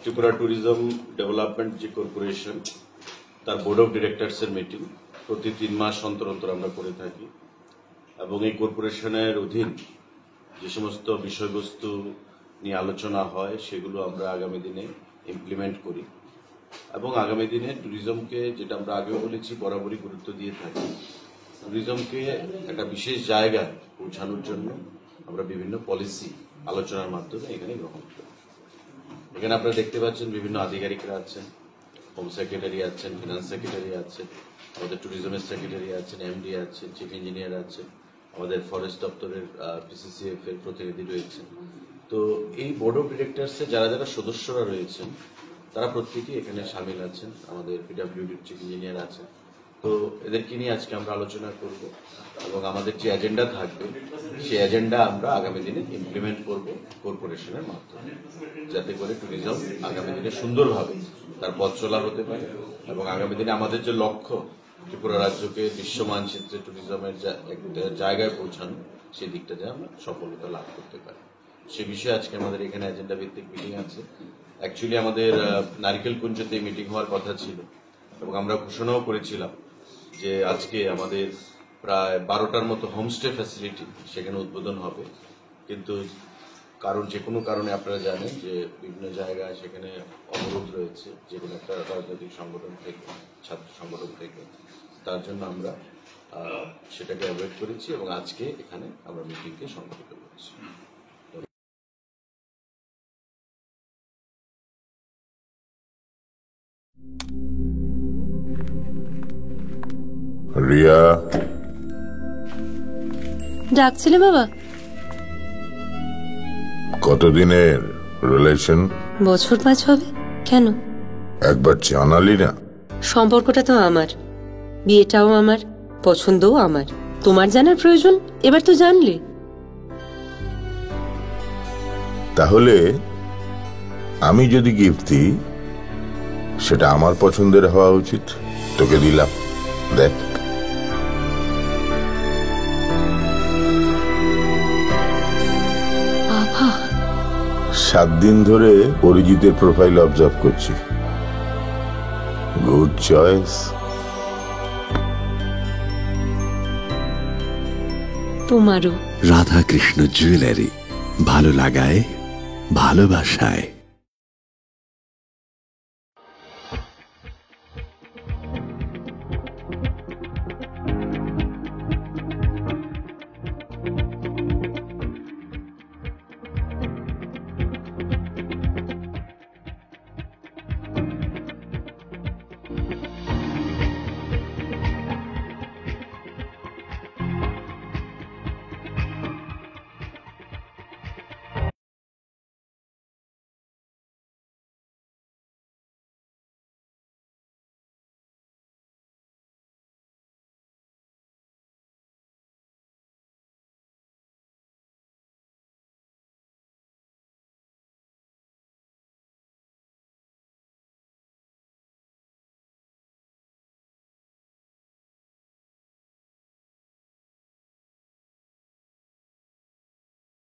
Tripura tourism development যে corporation তার board of ডিরেক্টরসের meeting প্রতি 3 মাস অন্তর অন্তর আমরা করে থাকি এবং এই কর্পোরেশনের অধীন যে সমস্ত বিষয়বস্তু নিয়ে আলোচনা হয় সেগুলো আমরা আগামী দিনে ইমপ্লিমেন্ট করি এবং আগামী দিনে ট্যুরিজমকে, যেটা আমরা আগেও বলেছি, বরাবরই গুরুত্ব দিয়ে থাকি, ট্যুরিজমকে একটা বিশেষ জায়গায় পৌঁছানোর জন্য আমরা বিভিন্ন পলিসি আলোচনার মাধ্যমে এখানে গ্রহণ করি। এখানে আপনারা দেখতে পাচ্ছেন বিভিন্ন আধিকারিকরা আছেন, হোম সেক্রেটারি আছেন, ফিনান্স সেক্রেটারি আছেন, আমাদের ট্যুরিজমের সেক্রেটারি আছেন, এমডি আছেন, চিফ ইঞ্জিনিয়ার আছেন, আমাদের ফরেস্ট দপ্তরের পিসিসিএফ এর প্রতিনিধি রয়েছেন। তো এই বোর্ড অফ ডিরেক্টরসে যারা যারা সদস্যরা রয়েছেন তারা প্রত্যেকেই এখানে সামিল আছেন। আমাদের পিডব্লিউডির চিফ ইঞ্জিনিয়ার আছেন। তো এদেরকে নিয়ে আজকে আমরা আলোচনা করব এবং আমাদের যে এজেন্ডা থাকবে সেই এজেন্ডা আমরা আগামী দিনে ইমপ্লিমেন্ট করব কর্পোরেশনের মাধ্যমে, যাতে করে ট্যুরিজম আগামী দিনে সুন্দরভাবে তার পথ চলা হতে পারে এবং আগামী দিনে আমাদের যে লক্ষ্য ত্রিপুরা রাজ্যকে বিশ্ব মানচিত্রে ট্যুরিজমের একটা জায়গায় পৌঁছানো, সেই দিকটা যে আমরা সফলতা লাভ করতে পারি। সে বিষয়ে আজকে আমাদের এখানে এজেন্ডা ভিত্তিক মিটিং আছে। অ্যাকচুয়ালি আমাদের নারিকেল কুঞ্জতে মিটিং হওয়ার কথা ছিল এবং আমরা ঘোষণাও করেছিলাম যে আজকে আমাদের প্রায় 12টার মতো হোমস্টে ফ্যাসিলিটি সেখানে উদ্বোধন হবে, কিন্তু যে কোনো কারণে আপনারা জানেন যে বিভিন্ন জায়গায় সেখানে অবরোধ রয়েছে, যে কোনো একটা রাজনৈতিক সংগঠন থেকে, ছাত্র সংগঠন থেকে, তার জন্য আমরা সেটাকে অ্যাভয়েড করেছি এবং আজকে এখানে আমরা মিটিংকে সংগঠিত করেছি। রিয়া, ডাকছিলে বাবা? কতদিনের রিলেশন? বছর 5 হবে। কেন? একবার জানালি না? সম্পর্কটা তো আমার, বিয়েটাও আমার, পছন্দও আমার। তোমার জানার প্রয়োজন এবার তো জানলে। তাহলে আমি যদি গিফট দিই সেটা আমার পছন্দের হওয়া উচিত। তোকে দিলাম, দেখ। বাবা, 7 দিন ধরে অরিজিতের প্রোফাইল অবজার্ভ করছি। Good choice. তোমারও। রাধাকৃষ্ণ জুয়েলারি, ভালো লাগায় ভালোবাসায়।